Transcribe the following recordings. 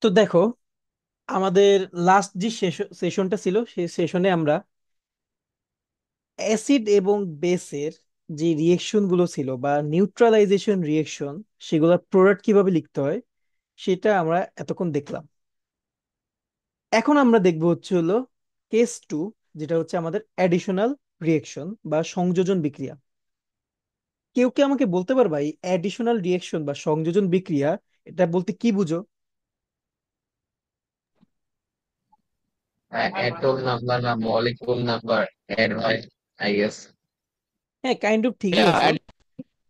তো দেখো, আমাদের লাস্ট যে সেশনটা ছিল সেই সেশনে আমরা অ্যাসিড এবং বেসের যে রিয়েকশন গুলো ছিল বা নিউট্রালাইজেশন রিয়েকশন, সেগুলোর প্রোডাক্ট কিভাবে লিখতে হয় সেটা আমরা এতক্ষণ দেখলাম। এখন আমরা দেখবো হচ্ছে হলো কেস টু, যেটা হচ্ছে আমাদের অ্যাডিশনাল রিয়েকশন বা সংযোজন বিক্রিয়া। কেউ কি আমাকে বলতে পারবা এই অ্যাডিশনাল রিয়েকশন বা সংযোজন বিক্রিয়া এটা বলতে কি বুঝো? Atom number না molecule number add হয় I guess. হ্যাঁ, কাইন্ড অফ ঠিকই ভাইয়া আছে।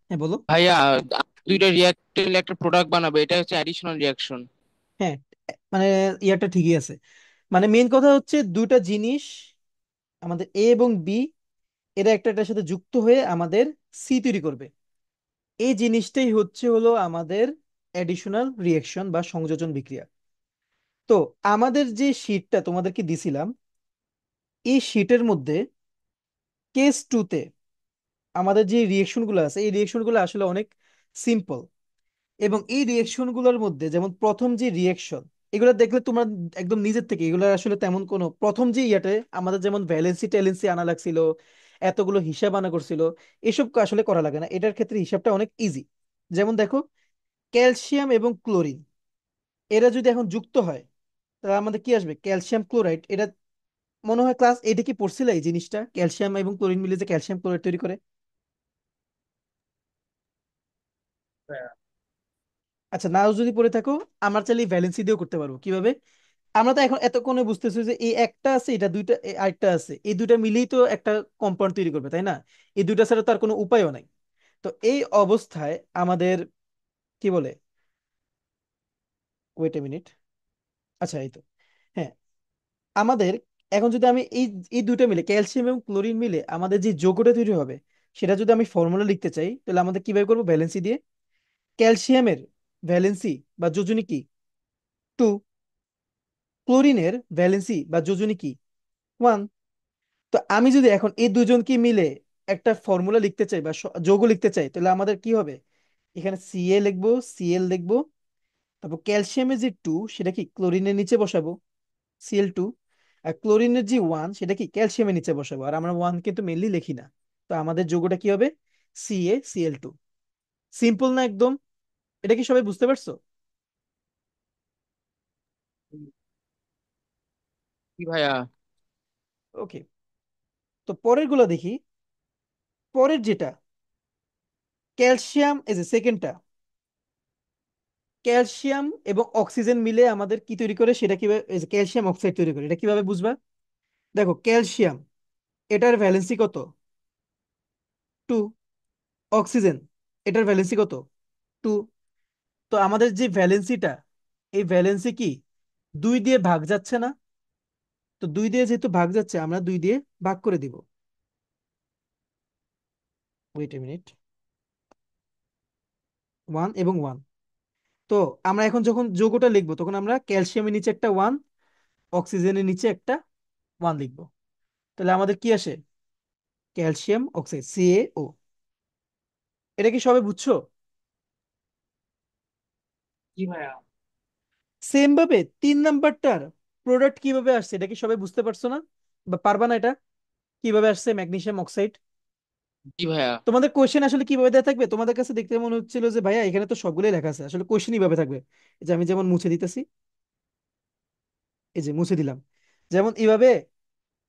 হ্যাঁ, বলো। ভাইয়া, দুইটা রিয়াক্টর একটা প্রোডাক্ট বানাবে, এটা হচ্ছে অ্যাডিশনাল রিয়াকশন। হ্যাঁ, মানে ইয়াটা ঠিকই আছে। মানে মেন কথা হচ্ছে দুটা জিনিস, আমাদের এ এবং বি, এরা একটা একটার সাথে যুক্ত হয়ে আমাদের সি তৈরি করবে। এই জিনিসটাই হচ্ছে হলো আমাদের অ্যাডিশনাল রিয়েকশন বা সংযোজন বিক্রিয়া। তো আমাদের যে শীটটা তোমাদেরকে দিছিলাম, এই শীটের মধ্যে কেস টুতে আমাদের যে রিয়েকশন গুলো আছে, এই রিয়েকশন গুলো আসলে অনেক সিম্পল। এবং এই রিয়েকশন গুলোর মধ্যে যেমন প্রথম যে রিয়েকশন, এগুলো দেখলে তোমরা একদম নিজের থেকে এগুলো আসলে তেমন কোনো প্রথম যে ইয়াতে আমাদের যেমন ভ্যালেন্সি ট্যালেন্সি আনা লাগছিল, এতগুলো হিসাব আনা করছিল, এসব আসলে করা লাগে না। এটার ক্ষেত্রে হিসাবটা অনেক ইজি। যেমন দেখো, ক্যালসিয়াম এবং ক্লোরিন এরা যদি এখন যুক্ত হয়, তাহলে আমাদের কি আসবে? Calcium chloride. এটা মনে হয় ক্লাস এইটে কি পড়ছিলে এই জিনিসটা, ক্যালসিয়াম এবং ক্লোরিন মিলে যে ক্যালসিয়াম ক্লোরাইড তৈরি করে। আচ্ছা, নাও যদি পড়ে থাকো, আমরা চাইলে ভ্যালেন্সি দিয়েও করতে পারবো। কিভাবে? আমরা তো এখন এতক্ষণে বুঝতেছি যে এই একটা আছে, এটা দুইটা, আরেকটা আছে, এই দুইটা মিলেই তো একটা কম্পাউন্ড তৈরি করবে, তাই না? এই দুইটা ছাড়া তো আর কোনো উপায়ও নাই। তো এই অবস্থায় আমাদের কি বলে, ওয়েট এ মিনিট। আচ্ছা, এই তো। হ্যাঁ, আমাদের এখন যদি আমি এই এই দুইটা মিলে ক্যালসিয়াম এবং ক্লোরিন মিলে আমাদের যে যৌগটা তৈরি হবে, সেটা যদি আমি ফর্মুলা লিখতে চাই, তাহলে আমাদের কিভাবে করবো? ভ্যালেন্সি দিয়ে। ক্যালসিয়ামের ভ্যালেন্সি বা যোজনী কি? 2। ক্লোরিনের ভ্যালেন্সি বা যোজনী কি? 1। তো আমি যদি এখন এই দুজনকে মিলে একটা ফর্মুলা লিখতে চাই বা যৌগ লিখতে চাই, তাহলে আমাদের কি হবে? এখানে সিএ লিখবো, সিএল লিখবো, তারপর ক্যালসিয়ামের যে 2 সেটা কি ক্লোরিনের নিচে বসাবো, Cl2। আর ক্লোরিনের যে 1 সেটা কি ক্যালসিয়ামের নিচে বসাবো। আর আমরা 1 কিন্তু মেনলি লিখি না। তো আমাদের যৌগটা কি হবে? CaCl2। সিম্পল না একদম? এটা কি সবাই বুঝতে পারছো? কি ভাইয়া? ওকে, তো পরের গুলো দেখি। পরের যেটা ক্যালসিয়াম, এই যে সেকেন্ডটা, ক্যালসিয়াম এবং অক্সিজেন মিলে আমাদের কি তৈরি করে সেটা কিভাবে, ক্যালসিয়াম অক্সাইড তৈরি করে, এটা কিভাবে বুঝবা? দেখো, ক্যালসিয়াম, এটার ভ্যালেন্সি কত? 2। অক্সিজেন, এটার ভ্যালেন্সি কত? 2। তো আমাদের যে ভ্যালেন্সিটা, এই ভ্যালেন্সি কি 2 দিয়ে ভাগ যাচ্ছে না? তো 2 দিয়ে যেহেতু ভাগ যাচ্ছে, আমরা 2 দিয়ে ভাগ করে দিব। Wait a minute. 1 এবং 1। তো আমরা এখন যখন যৌগটা লিখবো, তখন আমরা ক্যালসিয়ামের নিচে একটা 1, অক্সিজেনের নিচে একটা 1 লিখবো। তাহলে আমাদের কি আসে? Calcium oxide, CaO। এটা কি সবাই বুঝছো? কি ভাইয়া? সেম ভাবে 3 নাম্বারটার প্রোডাক্ট কিভাবে আসছে, এটা কি সবাই বুঝতে পারছো না? বা পারবা না এটা? কিভাবে আসছে ম্যাগনেসিয়াম অক্সাইড? কি ভাইয়া? তোমাদের কোশ্চেন আসলে কিভাবে দেওয়া থাকবে? তোমাদের কাছে দেখতে মনে হচ্ছিল যে ভাইয়া এখানে তো সবগুলোই লেখা আছে, আসলে কোশ্চেন এইভাবে থাকবে। এই যে আমি যেমন মুছে দিতেছি, এই যে মুছে দিলাম, যেমন এইভাবে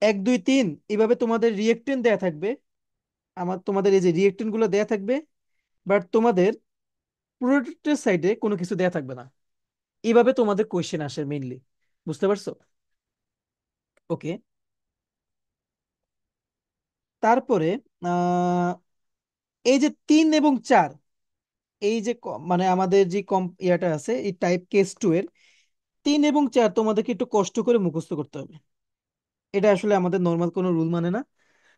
1 2 3 এইভাবে তোমাদের রিয়েক্টেন্ট দেয়া থাকবে। তোমাদের এই যে রিয়েক্টেন্ট গুলো দেয়া থাকবে, বাট তোমাদের প্রোডাক্টের সাইডে কোনো কিছু দেয়া থাকবে না। এইভাবে তোমাদের কোশ্চেন আসে মেইনলি। বুঝতে পারছো? ওকে। তারপরে আহ এই যে 3 এবং 4, এই যে মানে আমাদের যে কম ইয়াটা আছে এই টাইপ কেস টু এর 3 এবং 4 তোমাদেরকে একটু কষ্ট করে মুখস্থ করতে হবে। এটা আসলে আমাদের নর্মাল কোনো রুল মানে না।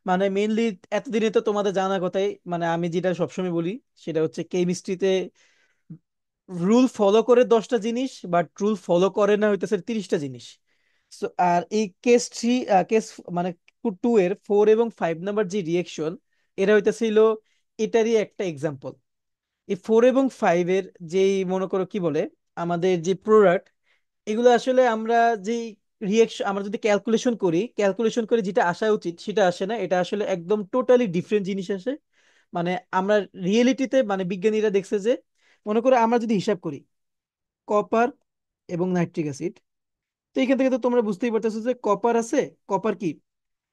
মানে মেইনলি এতদিনে তো তোমাদের জানা কথাই, মানে আমি যেটা সবসময় বলি সেটা হচ্ছে কেমিস্ট্রিতে রুল ফলো করে 10টা জিনিস, বাট রুল ফলো করে না হইতেছে 30টা জিনিস। আর এই কেস থ্রি, কেস মানে 2 এর 4 এবং 5 নাম্বার যে রিয়েকশন, এরা হইতেছিল এটারই একটা এক্সাম্পল। এই 4 এবং 5 এর যেই মনে করো কি বলে, আমাদের যে প্রোডাক্ট, এগুলো আসলে আমরা যে রিয়েকশন, আমরা যদি ক্যালকুলেশন করে যেটা আসা উচিত সেটা আসে না, এটা আসলে একদম টোটালি ডিফারেন্ট জিনিস আসে। মানে আমরা রিয়েলিটিতে, মানে বিজ্ঞানীরা দেখছে যে, মনে করো আমরা যদি হিসাব করি কপার এবং নাইট্রিক অ্যাসিড, তো এখান থেকে তো তোমরা বুঝতেই পারতেছো যে কপার আছে, কপার কি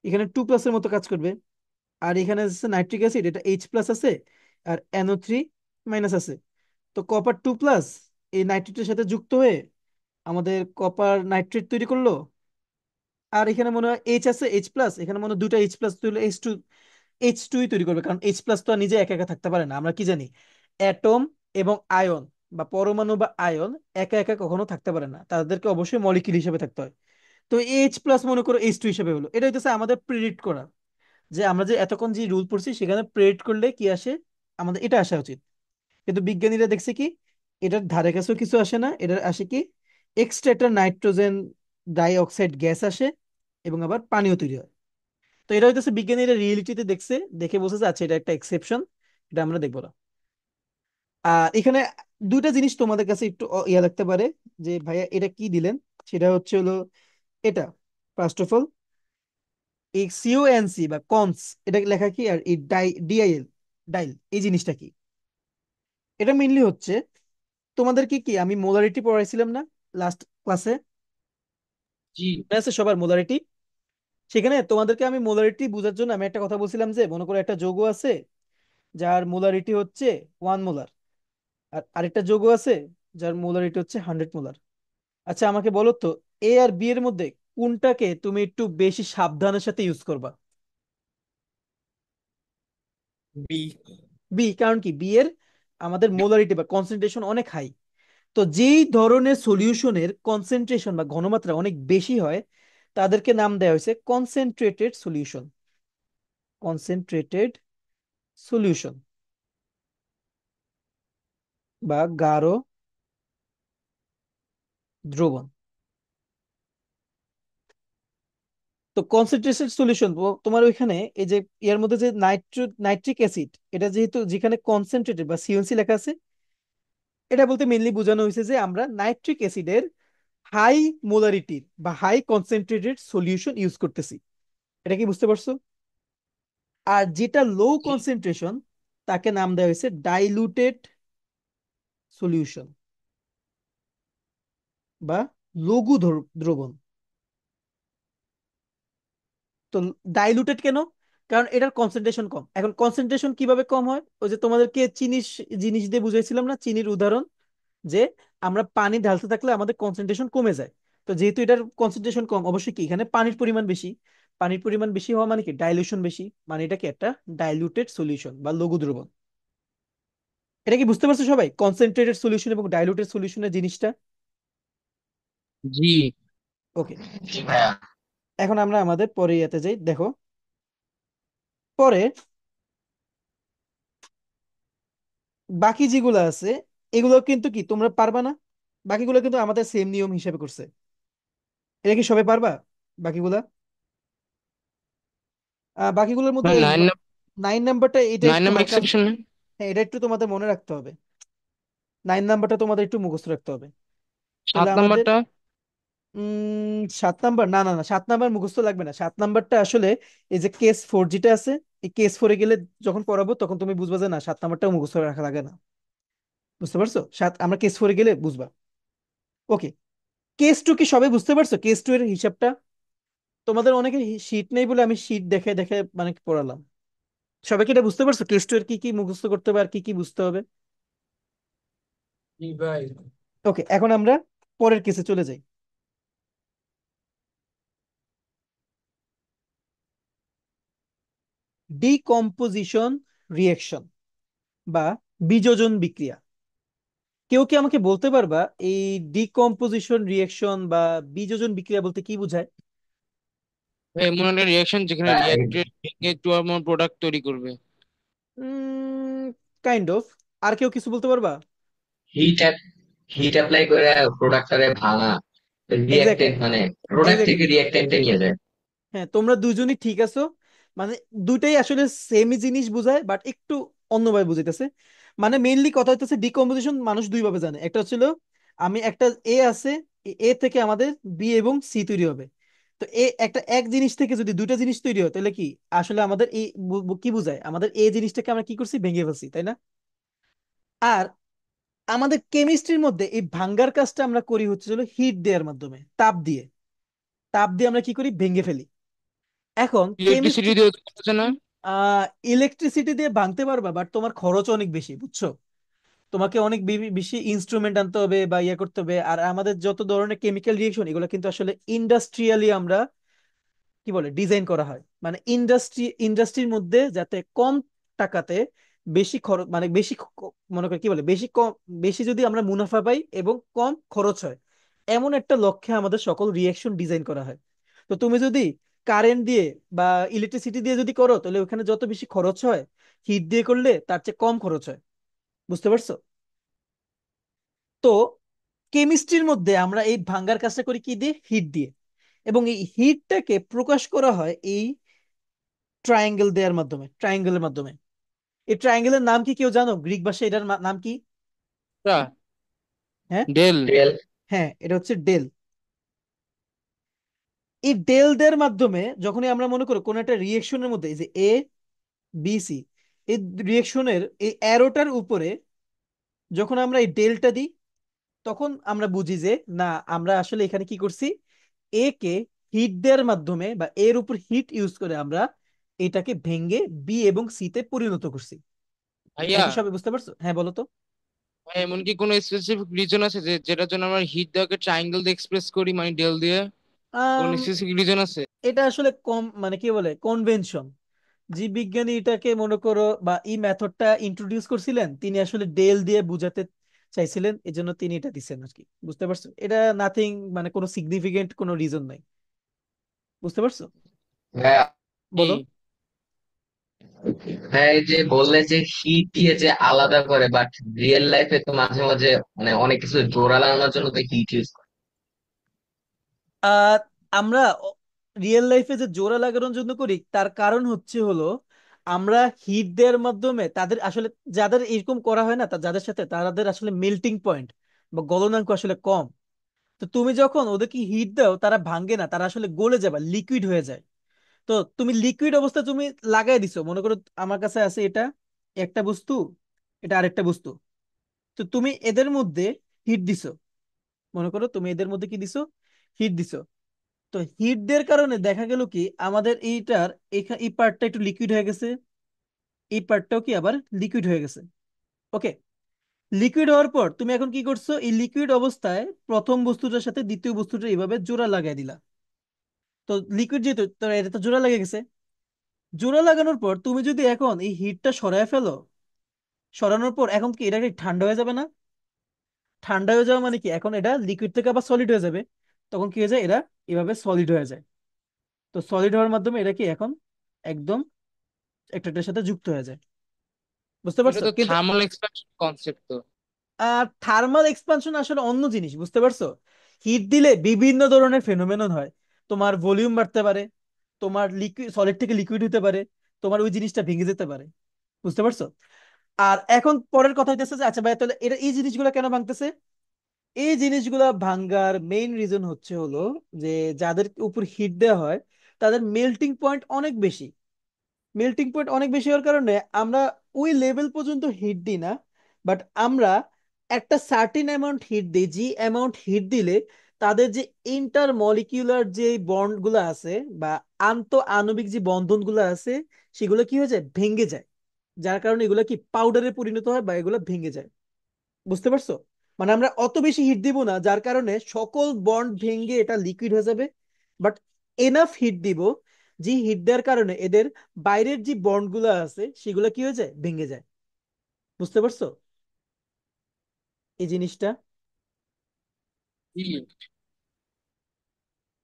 এখানে 2 প্লাসের মতো কাজ করবে। আর এখানে আছে নাইট্রিক অ্যাসিড, এটা H+ আছে, আর NO3- আছে। তো কপার 2+, এই নাইট্রেটের সাথে যুক্ত হয়ে আমাদের কপার নাইট্রেট তৈরি করলো। আর এখানে মনে হয় এইচ আছে, H+, এখানে মনে হয় দুটো H+ তুলে H2 তৈরি করবে, কারণ H+ তো আর নিজে একা একা থাকতে পারে না। আমরা কি জানি, অ্যাটম এবং আয়ন বা পরমাণু বা আয়ন একা একা কখনো থাকতে পারে না, তাদেরকে অবশ্যই মলিকিউল হিসেবে থাকতে হয়। তো H+ মনে করো H2 হিসেবে হলো, এটা হইতেছে আমাদের প্রেডিক্ট করা, যে আমরা যে এতক্ষণ যে রুল পড়ছি সেখানে প্রেডিক্ট করলে কি আসে, আমাদের এটা আসা উচিত। কিন্তু বিজ্ঞানীরা দেখছে কি, এটার ধারে কাছেও কিছু আসে না, এটার আসে কি এক্সট্রা একটা নাইট্রোজেন ডাই অক্সাইড গ্যাস আসে, এবং আবার পানিও তৈরি হয়। তো এটা হইতেছে বিজ্ঞানীরা রিয়েলিটিতে দেখছে, দেখে বলছে যে আচ্ছা এটা একটা এক্সেপশন, এটা আমরা দেখবো না। আর এখানে দুইটা জিনিস তোমাদের কাছে একটু ইয়া লাগতে পারে, যে ভাইয়া এটা কি দিলেন। সেটা হচ্ছে হলো এটা, ফার্স্ট অফ অল এই CONC বা কনস, এটা লেখা কি, আর এই DIL, ডাইল, এই জিনিসটা কি। এটা মেইনলি হচ্ছে, তোমাদের কি কি আমি মোলারিটি পড়াইছিলাম না লাস্ট ক্লাসে, জি। মনে আছে সবার মোলারিটি? সেখানে তোমাদেরকে আমি মোলারিটি বোঝার জন্য আমি একটা কথা বলছিলাম যে, মনে করো একটা যৌগ আছে যার মোলারিটি হচ্ছে 1 মোলার, আর আরেকটা যৌগ আছে যার মোলারিটি হচ্ছে 100 মোলার। আচ্ছা আমাকে বলো তো, এ আর বি এর মধ্যে কোনটাকে তুমি একটু বেশি সাবধানের সাথে ইউজ করবা? বি। বি, কারণ কি বি এর আমাদের মোলারিটি বা কনসেন্ট্রেশন অনেক হাই। তো যেই ধরনের সলিউশনের কনসেন্ট্রেশন বা ঘনমাত্রা অনেক বেশি হয়, তাদেরকে নাম দেওয়া হয়েছে কনসেন্ট্রেটেড সলিউশন, কনসেন্ট্রেটেড সলিউশন বা গাঢ় দ্রবণ। তো কনসেন্ট্রেটেড সলিউশন তোমার ওইখানে এই যে এর মধ্যে যে নাইট্রিক অ্যাসিড, এটা যেহেতু যেখানে কনসেন্ট্রেটেড বা সিএনসি লেখা আছে, এটা বলতে মেনলি বোঝানো হয়েছে যে আমরা নাইট্রিক অ্যাসিডের হাই মোলারিটির বা হাই কনসেন্ট্রেটেড সলিউশন ইউজ করতেছি। এটা কি বুঝতে পারছো? আর যেটা লো জি। কনসেন্ট্রেশন, তাকে নাম দেওয়া হয়েছে ডাইলুটেড সলিউশন বা লঘু দ্রবণ। তো ডাইলুটেড কেন? কারণ এটার কনসেন্ট্রেশন কম। এখন কনসেন্ট্রেশন কিভাবে কম হয়, ওই যে তোমাদেরকে জিনিস দিয়ে বুঝাইছিলাম না, চিনির উদাহরণ, যে আমরা পানি ঢালতে থাকলে আমাদের কনসেন্ট্রেশন কমে যায়। তো যেহেতু এটার কনসেন্ট্রেশন কম, অবশ্যই কি এখানে পানির পরিমাণ বেশি। পানির পরিমাণ বেশি হওয়া মানে কি ডাইলিউশন বেশি, মানে এটা কি একটা ডাইলুটেড সলিউশন বা লঘু দ্রবণ। এটা কি বুঝতে পারছো সবাই, কনসেন্ট্রেটেড সলিউশন এবং ডাইলুটেড সলিউশনের জিনিসটা? জি। ওকে, জি ভাইয়া। এখন আমরা আমাদের পরে ইয়েতে যাই, দেখো পরে বাকি যেগুলো আছে, এগুলো কিন্তু কি তোমরা পারবা না, বাকিগুলো কিন্তু আমাদের সেম নিয়ম হিসেবে করছে। এটা কি সবাই পারবা বাকিগুলা? বাকিগুলোর মধ্যে এই নাইন 9 নাম্বারটা, এটা নাইন একটু নাম্বার হালকা, এক্সেপশন। হ্যাঁ এটা একটু তোমাদের মনে রাখতে হবে। 9 নাম্বারটা তোমাদের একটু মুখস্থ রাখতে হবে। তাহলে সাত আমাদের নাম্বারটা। 7 নাম্বার, না না না, 7 নাম্বার মুখস্থ লাগবে না। 7 নাম্বারটা আসলে এই যে কেস 4 যেটা আছে, এই কেস 4-এ গেলে যখন পড়াবো তখন তুমি বুঝবা যে না, 7 নাম্বারটাও মুখস্থ রাখা লাগে না। বুঝতে পারছো? আমরা কেস 4-এ গেলে বুঝবা। ওকে, কেস 2 কি সবাই বুঝতে পারছো? কেস 2 এর হিসাবটা তোমাদের অনেকে শীট নেই বলে আমি শীট দেখে দেখে মানে পড়ালাম। সবাই কি এটা বুঝতে পারছো, কেস 2 এর কি কি মুখস্থ করতে হবে আর কি কি বুঝতে হবে? জি ভাই। ওকে, এখন আমরা পরের কেসে চলে যাই। ডিকম্পোজিশন রিয়েকশন বা বিযোজন বিক্রিয়া। কেউ কি আমাকে বলতে পারবা এই ডিকম্পোজিশন রিয়েকশন বা বিযোজন বিক্রিয়া বলতে কি বোঝায়? এমন একটা রিয়াকশন যেখানে রিয়েক্টর ভেঙে টু আমার প্রোডাক্ট তৈরি করবে। উম কাইন্ড অফ। আর কেউ কিছু বলতে পারবা? হিট হিট অ্যাপ্লাই করে প্রোডাক্টটারে ভাঙা, এক্স্যাক্টলি, রিঅ্যাক্টেন্ট মানে প্রোডাক্ট থেকে এক্স্যাক্টলি। রিঅ্যাক্টেন্টে নিয়ে যায়। হ্যাঁ তোমরা দুজনই ঠিক আছো। মানে দুইটাই আসলে সেমই জিনিস বোঝায়, বাট একটু অন্যভাবে বুঝাইতেছে। মানে মেইনলি কথা হইতেছে ডিকম্পোজিশন মানুষ দুই ভাবে জানে, একটা হচ্ছিল আমি একটা এ আছে, এ থেকে আমাদের বি এবং সি তৈরি হবে। তো এক জিনিস থেকে যদি দুইটা জিনিস তৈরি হয় তাহলে কি আসলে আমাদের এই কি বোঝায়, আমাদের এই জিনিসটাকে আমরা কি করছি, ভেঙে ফেলছি, তাই না? আর আমাদের কেমিস্ট্রির মধ্যে এই ভাঙ্গার কাজটা আমরা করি হচ্ছে হলো হিট দেওয়ার মাধ্যমে, তাপ দিয়ে আমরা কি করি, ভেঙে ফেলি। এখন ইলেকট্রিসিটি কেমিস্ট্রি, দিয়ে তো করা যায় না? ইলেকট্রিসিটি দিয়ে ভাঙতে পারবা, বাট তোমার খরচ অনেক বেশি, বুঝছো? তোমাকে অনেক বেশি ইনস্ট্রুমেন্ট আনতে হবে বা ইয়ে করতে হবে। আর আমাদের যত ধরনের কেমিক্যাল রিয়েকশন এগুলো কিন্তু আসলে ইন্ডাস্ট্রিয়ালি আমরা কি বলে ডিজাইন করা হয়, মানে ইন্ডাস্ট্রির মধ্যে যাতে কম টাকাতে বেশি খরচ, মানে বেশি মনে করি কি বলে বেশি কম, বেশি যদি আমরা মুনাফা পাই এবং কম খরচ হয়, এমন একটা লক্ষ্যে আমাদের সকল রিয়েকশন ডিজাইন করা হয়। তো তুমি যদি কারেন্ট দিয়ে বা ইলেকট্রিসিটি দিয়ে যদি করো তাহলে ওখানে যত বেশি খরচ হয়, হিট দিয়ে করলে তার চেয়ে কম খরচ হয়। বুঝতে পারছো? তো কেমিস্ট্রির মধ্যে আমরা এই ভাঙ্গার কাজটা করি কি দিয়ে, হিট দিয়ে। এবং এই হিটটাকে প্রকাশ করা হয় এই ট্রায়াঙ্গেলের মাধ্যমে। এই ট্রায়াঙ্গেলের নাম কি কেউ জানো, গ্রিক ভাষায় এটার নাম কি? টা হ্যাঁ, ডেল। রিয়েল। হ্যাঁ, এটা হচ্ছে ডেল। এই ডেল দের মাধ্যমে যখনই আমরা মনে করো কোন একটা রিয়েকশনের মধ্যে, এই যে এ বি সি, এই রিয়েকশনের এই অ্যারোটার উপরে যখন আমরা এই ডেলটা দিই, তখন আমরা বুঝি যে না, আমরা আসলে এখানে কি করছি, এ কে হিট দেওয়ার মাধ্যমে বা এর উপর হিট ইউজ করে আমরা এটাকে ভেঙে বি এবং সি তে পরিণত করছি। এটা ভাইয়া, কি সবাই বুঝতে পারছো? হ্যাঁ, বলো তো। ভাই এমন কি কোনো স্পেসিফিক রিজন আছে যে যেটার জন্য আমরা হিট দেওয়াকে ট্রায়াঙ্গেল দিয়ে এক্সপ্রেস করি, মানে ডেল দিয়ে? কোনো আম, স্পেসিফিক রিজন আছে? এটা আসলে কম, মানে কি বলে কনভেনশন। জীববিজ্ঞানী এটাকে মনে করো বা এই মেথডটা ইন্ট্রোডিউস করছিলেন, তিনি আসলে ডেল দিয়ে বুঝাতে চাইছিলেন, এজন্য তিনি এটা দিচ্ছেন আর কি। বুঝতে পারছো? এটা নাথিং, মানে কোনো সিগনিফিকেন্ট কোনো রিজন নাই। বুঝতে পারছো? হ্যাঁ, কি? বলো। হ্যাঁ, এই যে বললে যে হিট দিয়ে যে আলাদা করে, বাট রিয়েল লাইফে তো মাঝে মাঝে মানে অনেক কিছু জোড়া লাগানোর জন্য তো হিট ইউজ করে। আর আমরা রিয়েল লাইফে যে জোড়া লাগানোর জন্য করি তার কারণ হচ্ছে হলো আমরা হিট দেওয়ার মাধ্যমে তাদের আসলে, যাদের এরকম করা হয় না, যাদের সাথে তাদের আসলে মেল্টিং পয়েন্ট বা গলনাঙ্ক আসলে কম। তো তুমি যখন ওদেরকে হিট দাও তারা ভাঙ্গে না, তারা আসলে গলে যাবে, লিকুইড হয়ে যায়। তো তুমি লিকুইড অবস্থা তুমি লাগাই দিছো, মনে করো আমার কাছে আছে এটা একটা বস্তু, এটা আরেকটা বস্তু। তো তুমি এদের মধ্যে হিট দিছো, মনে করো তুমি এদের মধ্যে কি দিছো, হিট দিছো। তো হিট দেওয়ার কারণে দেখা গেল কি আমাদের এইটার এই পার্টটা একটু লিকুইড হয়ে গেছে, এই পার্টটাও কি আবার লিকুইড হয়ে গেছে। ওকে, লিকুইড হওয়ার পর তুমি এখন কি করছো, এই লিকুইড অবস্থায় প্রথম বস্তুটার সাথে দ্বিতীয় বস্তুটা এইভাবে জোড়া লাগাই দিলা। তো লিকুইড যেহেতু, তো এটা তো জোড়া লেগে গেছে। জোড়া লাগানোর পর তুমি যদি এখন এই হিটটা সরায় ফেলো, সরানোর পর এখন কি এটা কি ঠান্ডা হয়ে যাবে না? ঠান্ডা হয়ে যাওয়া মানে কি, এখন এটা লিকুইড থেকে আবার সলিড হয়ে যাবে। তখন কি হয়ে যায়, এরা এভাবে সলিড হয়ে যায়। তো সলিড হওয়ার মাধ্যমে এটা কি এখন একদম একটার সাথে যুক্ত হয়ে যায়। বুঝতে এটা পারছো? তো কিন্তু থার্মাল এক্সপ্যানশন কনসেপ্ট তো। থার্মাল এক্সপানশন আসলে অন্য জিনিস, বুঝতে পারছো? হিট দিলে বিভিন্ন ধরনের ফেনোমেনন হয়। তোমার ভলিউম বাড়তে পারে, তোমার লিকুইড সলিড থেকে লিকুইড হতে পারে, তোমার ওই জিনিসটা ভেঙে যেতে পারে। বুঝতে পারছো? আর এখন পরের কথা হইতেছে যে আচ্ছা ভাই, তাহলে এটা এই জিনিসগুলো কেন ভাঙতেছে? এই জিনিসগুলা ভাঙ্গার মেইন রিজন হচ্ছে হলো যে যাদের উপর হিট দেওয়া হয় তাদের মেল্টিং পয়েন্ট অনেক বেশি। মেল্টিং পয়েন্ট অনেক বেশি হওয়ার কারণে আমরা ওই লেভেল পর্যন্ত হিট দিই না, বাট আমরা একটা সার্টিন অ্যামাউন্ট হিট দিই, যে অ্যামাউন্ট হিট দিলে তাদের যে ইন্টার মলিকিউলার যে বন্ড গুলো আছে বা আন্ত আণবিক যে বন্ধন গুলো আছে সেগুলো কি হয়ে যায়, ভেঙে যায়। যার কারণে এগুলো কি পাউডারে পরিণত হয় বা এগুলো ভেঙে যায়। বুঝতে পারছো? মানে আমরা অত বেশি হিট দিব না যার কারণে সকল বন্ড ভেঙে এটা লিকুইড হয়ে যাবে, বাট এনাফ হিট দিব যে হিট দেওয়ার কারণে এদের বাইরের যে বন্ড গুলো আছে সেগুলো কি হয়ে যায়, ভেঙে যায়। বুঝতে পারছো এই জিনিসটা? কি?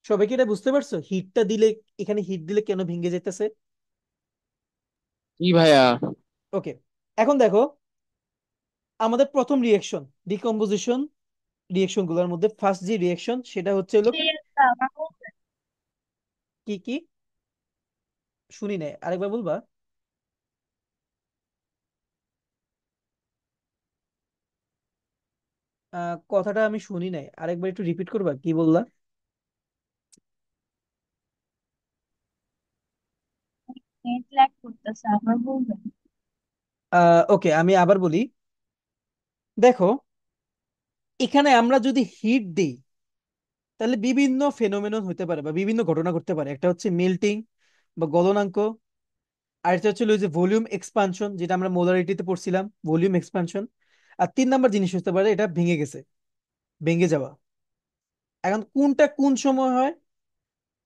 সবাই কি এটা বুঝতে পারছো, হিটটা দিলে, এখানে হিট দিলে কেন ভেঙে যেতেছে? কি ভাইয়া? ওকে, এখন দেখো আমাদের প্রথম রিয়েকশন, ডিকম্পোজিশন রিয়েকশন গুলোর মধ্যে ফার্স্ট যে রিয়েকশন সেটা হচ্ছে হলো কি কি, শুনি নাই, আরেকবার বলবা? কথাটা আমি শুনি নাই, আরেকবার একটু রিপিট করবা, কি বললা? নেট ল্যাগ করতেছে, আবার বলবেন? ওকে, আমি আবার বলি। দেখো, এখানে আমরা যদি হিট দিই, তাহলে বিভিন্ন ফেনোমেনন হতে পারে বা বিভিন্ন ঘটনা ঘটতে পারে। একটা হচ্ছে মেল্টিং বা গলনাঙ্ক, আর এটা হচ্ছে ওই যে ভলিউম এক্সপানশন, যেটা আমরা মোলারিটিতে পড়ছিলাম, ভলিউম এক্সপানশন। আর 3 নাম্বার জিনিস হতে পারে এটা ভেঙে গেছে, ভেঙে যাওয়া। এখন কোনটা কোন সময় হয়?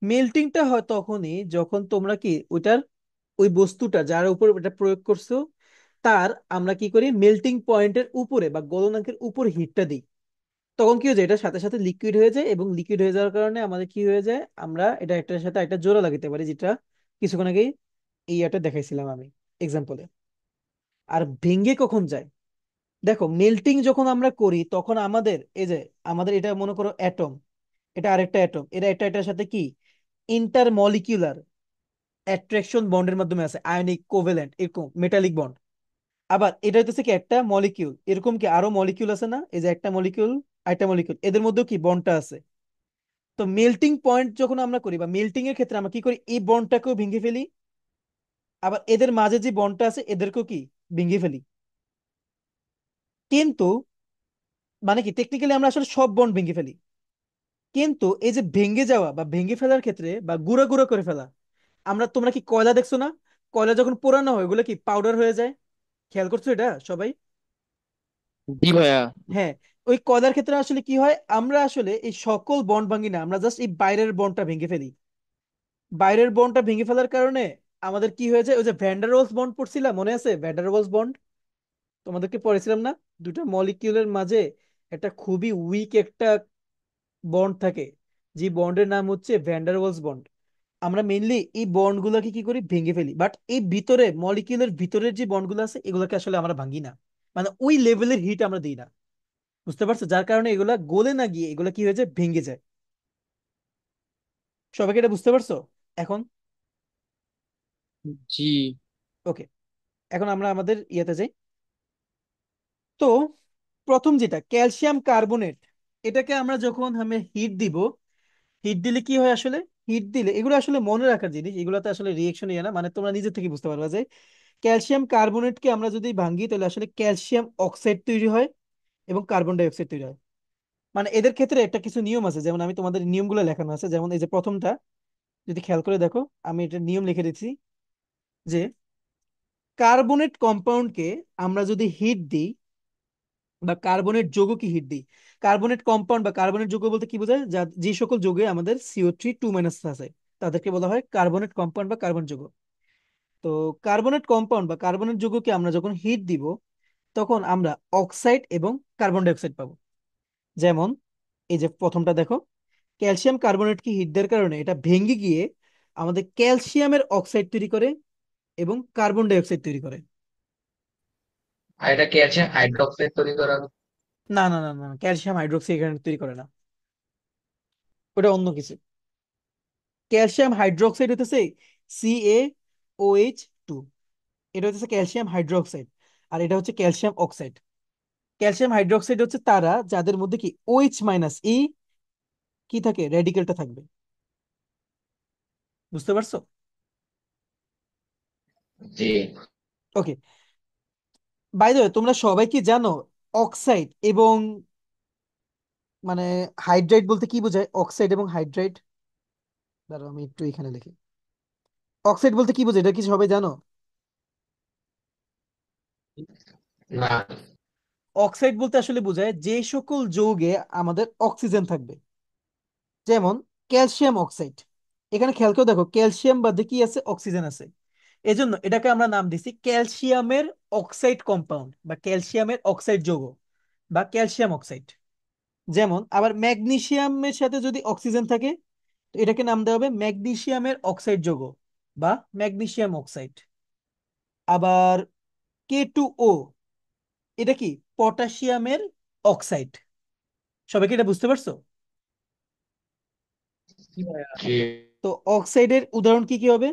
মেল্টিংটা হয় তখনই যখন তোমরা কি ওইটার, ওই বস্তুটা যার উপর এটা প্রয়োগ করছো, তার আমরা কি করি, মেল্টিং পয়েন্টের উপরে বা গলনাঙ্কের উপর হিটটা দিই। তখন কি হয়ে যায়, এটা সাথে সাথে লিকুইড হয়ে যায়, এবং লিকুইড হয়ে যাওয়ার কারণে আমাদের কি হয়ে যায়, আমরা এটা একটার সাথে একটা জোড়া লাগাতে পারি, যেটা কিছুক্ষণ আগেই এই এটা দেখাইছিলাম আমি এক্সাম্পলে। আর ভেঙে কখন যায়? দেখো, মেল্টিং যখন আমরা করি তখন আমাদের এই যে, আমাদের এটা মনে করো অ্যাটম, এটা আরেকটা অ্যাটম, এরা এটা এটার সাথে কি ইন্টার মলিকিউলার অ্যাট্রাকশন বন্ডের মাধ্যমে আছে, আয়নিক কোভ্যালেন্ট এরকম মেটালিক বন্ড। আবার এটা হইতেছে কি একটা মলিকিউল, এরকম কি আরো মলিকিউল আছে না, এই যে একটা মলিকিউল আরেকটা মলিকিউল, এদের মধ্যেও কি বন্ডটা আছে। তো মেল্টিং পয়েন্ট যখন আমরা করি বা মেল্টিং এর ক্ষেত্রে আমরা কি করি, এই বন্ডটাকেও ভেঙে ফেলি, আবার এদের মাঝে যে বন্ডটা আছে এদেরকেও কি ভেঙে ফেলি। কিন্তু মানে কি টেকনিক্যালি আমরা আসলে সব বন্ড ভেঙে ফেলি। কিন্তু এই যে ভেঙে যাওয়া বা ভেঙে ফেলার ক্ষেত্রে বা গুঁড়া গুঁড়া করে ফেলা, আমরা, তোমরা কি কয়লা দেখছো না? কয়লা যখন পোড়ানো হয় ওগুলো কি পাউডার হয়ে যায়, খেয়াল করছো এটা সবাই? জি ভাইয়া। হ্যাঁ। ওই কয়লার ক্ষেত্রে আসলে কি হয়, আমরা আসলে এই সকল বন্ড ভাঙি না, আমরা জাস্ট এই বাইরের বন্ডটা ভেঙে ফেলি। বাইরের বন্ডটা ভেঙে ফেলার কারণে আমাদের কি হয়ে যায়, ওই যে ভ্যান্ডারওয়ালস বন্ড পড়ছিলাম, মনে আছে ভ্যান্ডারওয়ালস বন্ড? তোমাদেরকে পড়েছিলাম না, দুটো মলিকিউলের মাঝে একটা খুবই উইক একটা বন্ড থাকে, যে বন্ডের নাম হচ্ছে ভ্যান্ডারওয়ালস বন্ড। আমরা মেইনলি এই বন্ড গুলাকে কি করি, ভেঙে ফেলি। বাট এই ভিতরে মলিকিউলের ভিতরের যে বন্ড গুলো আছে এগুলোকে আসলে আমরা ভাঙি না, মানে ওই লেভেলের হিট আমরা দিই না। বুঝতে পারছো? যার কারণে এগুলা গলে না গিয়ে এগুলা কি হয়ে যায়, ভেঙে যায়। সবাইকে এটা বুঝতে পারছো এখন? জি ওকে, এখন আমরা আমাদের ইয়েতে যাই। তো প্রথম যেটা ক্যালসিয়াম কার্বনেট, এটাকে আমরা যখন আমি হিট দিব, হিট দিলে কি হয় আসলে, হিট দিলে এগুলো আসলে মনে রাখার জিনিস, এগুলোতে আসলে রিয়েকশন ইয়ে না, মানে তোমরা নিজে থেকে বুঝতে পারবা যে ক্যালসিয়াম কার্বনেটকে আমরা যদি ভাঙি তাহলে আসলে ক্যালসিয়াম অক্সাইড তৈরি হয় এবং কার্বন ডাই অক্সাইড তৈরি হয়। মানে এদের ক্ষেত্রে একটা কিছু নিয়ম আছে, যেমন আমি তোমাদের নিয়মগুলো লেখানো আছে, যেমন এই যে প্রথমটা যদি খেয়াল করে দেখো, আমি এটা নিয়ম লিখে দিচ্ছি যে কার্বনেট কম্পাউন্ডকে আমরা যদি হিট দিই বা কার্বনেট যৌগকে হিট দিই, কার্বনেট কম্পাউন্ড বা কার্বনেট যৌগ বলতে কি বোঝায়, যা যে সকল যৌগে আমাদের CO3 2 আছে তাদেরকে বলা হয় কার্বনেট কম্পাউন্ড বা কার্বন যৌগ। তো কার্বনেট কম্পাউন্ড বা কার্বনেট যৌগকে আমরা যখন হিট দিব, তখন আমরা অক্সাইড এবং কার্বন ডাই অক্সাইড পাবো। যেমন এই যে প্রথমটা দেখো, ক্যালসিয়াম কার্বনেটকে হিট দেওয়ার কারণে এটা ভেঙে গিয়ে আমাদের ক্যালসিয়ামের অক্সাইড তৈরি করে এবং কার্বন ডাই অক্সাইড তৈরি করে। আর এটা কি আছে, হাইড্রোক্সাইড তৈরি করা হবে? না না না না, ক্যালসিয়াম হাইড্রোক্সাইড এখানে তৈরি করে না, ওটা অন্য কিছু। ক্যালসিয়াম হাইড্রোক্সাইড হতেছে CaOH2, এটা হচ্ছে ক্যালসিয়াম হাইড্রোক্সাইড। আর এটা হচ্ছে ক্যালসিয়াম অক্সাইড। ক্যালসিয়াম হাইড্রোক্সাইড হচ্ছে তারা যাদের মধ্যে কি OH- কি থাকে, রেডিকেলটা থাকবে। বুঝতে পারছো? জি। ওকে। বাই দ্য ওয়ে, তোমরা সবাই কি জানো অক্সাইড এবং মানে হাইড্রাইড বলতে কি বোঝায়, অক্সাইড এবং হাইড্রাইড? দাঁড়াও আমি একটু এখানে লিখি। অক্সাইড বলতে কি বোঝায়, এটা কি সবাই জানো? না। অক্সাইড বলতে আসলে বোঝায় যে সকল যৌগে আমাদের অক্সিজেন থাকবে। যেমন ক্যালসিয়াম অক্সাইড, এখানে খেয়াল করে দেখো ক্যালসিয়াম বাদে কি আছে, অক্সিজেন আছে। এজন্য এটাকে আমরা নাম দিছি ক্যালসিয়ামের অক্সাইড কম্পাউন্ড বা ক্যালসিয়ামের অক্সাইড যৌগ বা ক্যালসিয়াম অক্সাইড। যেমন আবার ম্যাগনেসিয়ামের সাথে যদি অক্সিজেন থাকে, তো এটাকে নাম দেওয়া হবে ম্যাগনেসিয়ামের অক্সাইড যৌগ বা ম্যাগনেসিয়াম অক্সাইড। আবার K2O, এটা কি পটাশিয়ামের অক্সাইড। সবাইকে এটা বুঝতে পারছো? জি ভাইয়া। জি। তো অক্সাইডের উদাহরণ কি কি হবে?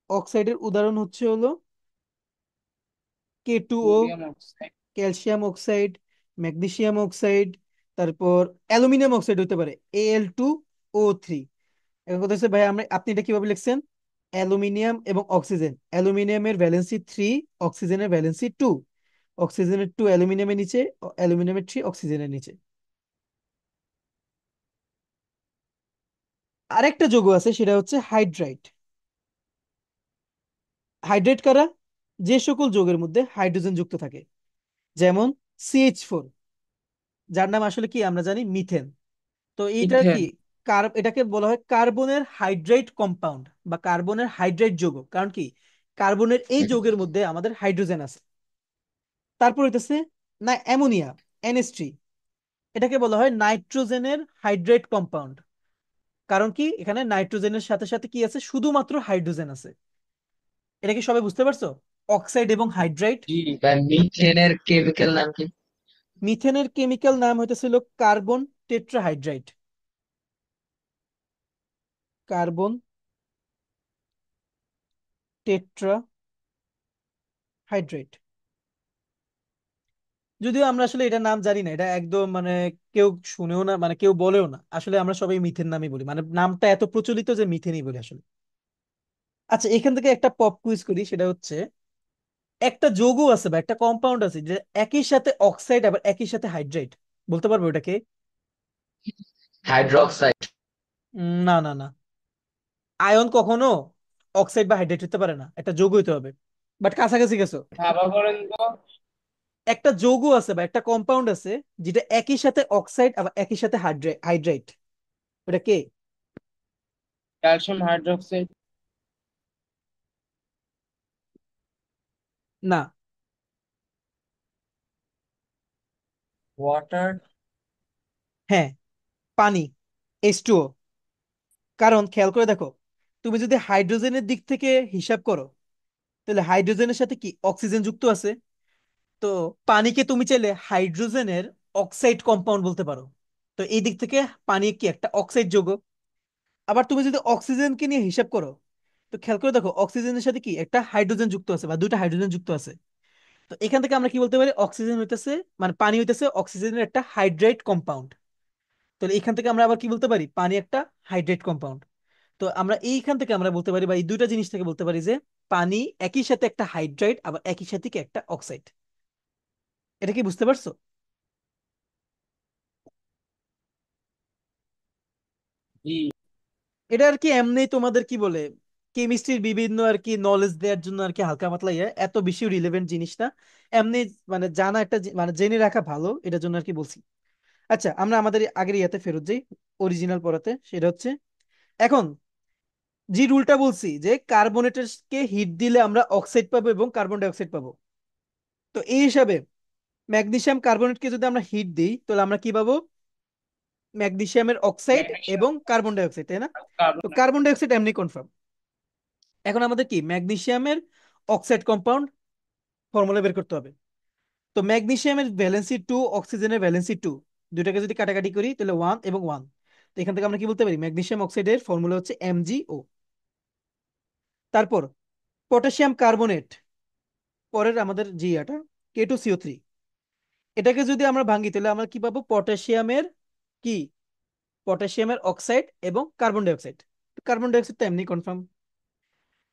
অক্সাইডের উদাহরণ হলো K2O, sodium oxide. Calcium oxide, magnesium oxide, তারপর অ্যালুমিনিয়াম অক্সাইড হতে পারে Al2O3। এখন কথা হচ্ছে ভাই, আপনি এটা কিভাবে লিখছেন? অ্যালুমিনিয়াম এবং অক্সিজেন, অ্যালুমিনিয়ামের ভ্যালেন্সি 3, অক্সিজেনের ভ্যালেন্সি 2, অক্সিজেনের 2 অ্যালুমিনিয়ামের নিচে, অ্যালুমিনিয়ামের 3 অক্সিজেনের নিচে। আরেকটা যৌগ আছে, সেটা হচ্ছে হাইড্রাইট। হাইড্রেট কারা? যে সকল যৌগের মধ্যে হাইড্রোজেন যুক্ত থাকে, যেমন CH4, যার নাম আসলে কি আমরা জানি, মিথেন। তো এটা কি, ইথেন। এটাকে বলা হয় কার্বনের হাইড্রাইট কম্পাউন্ড বা কার্বনের হাইড্রাইট যৌগ। কারণ কি, কার্বনের এই যৌগের মধ্যে আমাদের হাইড্রোজেন আছে। তারপর হইতেছে না অ্যামোনিয়া, NH3, এটাকে বলা হয় নাইট্রোজেনের হাইড্রাইট কম্পাউন্ড। কারণ কি, এখানে নাইট্রোজেনের সাথে সাথে কি আছে, শুধুমাত্র হাইড্রোজেন আছে। এটা কি সবাই বুঝতে পারছো? অক্সাইড এবং হাইড্রাইট। জি ভাই, মিথেনের কেমিক্যাল নাম কি? মিথেনের কেমিক্যাল নাম হইতেছিল কার্বন টেট্রাহাইড্রাইট। কার্বন টেট্রাহাইড্রাইট। যদিও আমরা আসলে এটা নাম জানি না, এটা একদম মানে কেউ শুনেও না, মানে কেউ বলেও না, আসলে আমরা সবাই মিথেন নামই বলি, মানে নামটা এত প্রচলিত যে মিথেনই বলি আসলে। আচ্ছা, এখান থেকে একটা পপ কুইজ করি, সেটা হচ্ছে একটা যৌগ আছে বা একটা কম্পাউন্ড আছে যে একই সাথে অক্সাইড আবার একই সাথে হাইড্রাইট, বলতে পারবো এটাকে? হাইড্রোক্সাইড। না না না, আয়ন কখনো অক্সাইড বা হাইড্রাইট হতে পারে না, একটা যৌগ হইতে হবে। বাট কাছাকাছি গেছো। ভাবা করেন তো। একটা যৌগ আছে বা একটা কম্পাউন্ড আছে যেটা একই সাথে অক্সাইড আবার একই সাথে হাইড্রাইট, ওটা কে? Calcium hydroxide. না। ওয়াটার। হ্যাঁ, পানি, H2O। কারণ খেয়াল করে দেখো, তুমি যদি হাইড্রোজেনের দিক থেকে হিসাব করো, তাহলে হাইড্রোজেনের সাথে কি অক্সিজেন যুক্ত আছে। তো পানিকে তুমি চাইলে হাইড্রোজেনের অক্সাইড কম্পাউন্ড বলতে পারো। তো এই দিক থেকে পানি কি একটা অক্সাইড যৌগ। আবার তুমি যদি অক্সিজেনকে নিয়ে হিসাব করো, তো খেয়াল করে দেখো অক্সিজেনের সাথে কি একটা হাইড্রোজেন যুক্ত আছে বা দুইটা হাইড্রোজেন যুক্ত আছে। তো এখান থেকে আমরা কি বলতে পারি, অক্সিজেন হইতেছে, মানে পানি হইতেছে অক্সিজেনের একটা হাইড্রাইট কম্পাউন্ড। তাহলে এখান থেকে আমরা আবার কি বলতে পারি, পানি একটা হাইড্রেট কম্পাউন্ড। তো আমরা এইখান থেকে আমরা বলতে পারি, বা এই দুইটা জিনিস থেকে বলতে পারি যে পানি একই সাথে একটা হাইড্রাইট আবার একই সাথে কি একটা অক্সাইড। এটা কি বুঝতে পারছো? জি। এটা আর কি এমনি তোমাদের কি বলে, কেমিস্ট্রির বিভিন্ন আর কি নলেজ দেওয়ার জন্য আর কি, হালকা পাতলা ইয়ে, এত বেশি রিলেভেন্ট জিনিস না। এমনি মানে জানা একটা মানে জেনে রাখা ভালো, এটার জন্য আর কি বলছি। আচ্ছা, আমরা আমাদের আগের ইয়াতে ফেরত যাই, অরিজিনাল পড়াতে। সেটা হচ্ছে এখন যে রুলটা বলছি যে কার্বনেটকে হিট দিলে আমরা অক্সাইড পাবো এবং কার্বন ডাই অক্সাইড পাবো। তো এই হিসাবে ম্যাগনেসিয়াম কার্বনেটকে যদি আমরা হিট দিই, তাহলে আমরা কি পাবো? ম্যাগনেসিয়ামের অক্সাইড ম্যাগনেসিয়াম এবং কার্বন ডাই অক্সাইড, তাই না? তো কার্বন। কার্বন ডাই অক্সাইড এমনি কনফার্ম। এখন আমাদের কি ম্যাগনেসিয়ামের অক্সাইড কম্পাউন্ড ফর্মুলা বের করতে হবে। তো ম্যাগনেসিয়ামের ভ্যালেন্সি 2, অক্সিজেনের ভ্যালেন্সি 2, দুটাকে যদি কাটাকাটি করি তাহলে 1 এবং 1। তো এখান থেকে আমরা কি বলতে পারি, ম্যাগনেসিয়াম অক্সাইডের ফর্মুলা হচ্ছে MgO। তারপর পটাশিয়াম কার্বনেট, পরের আমাদের জি এটা K2CO3, এটাকে যদি আমরা ভাঙি তাহলে আমরা কি পাবো, পটাশিয়ামের কি, পটাশিয়ামের অক্সাইড এবং carbon die oxide. Carbon die oxide তো এমনি কনফার্ম।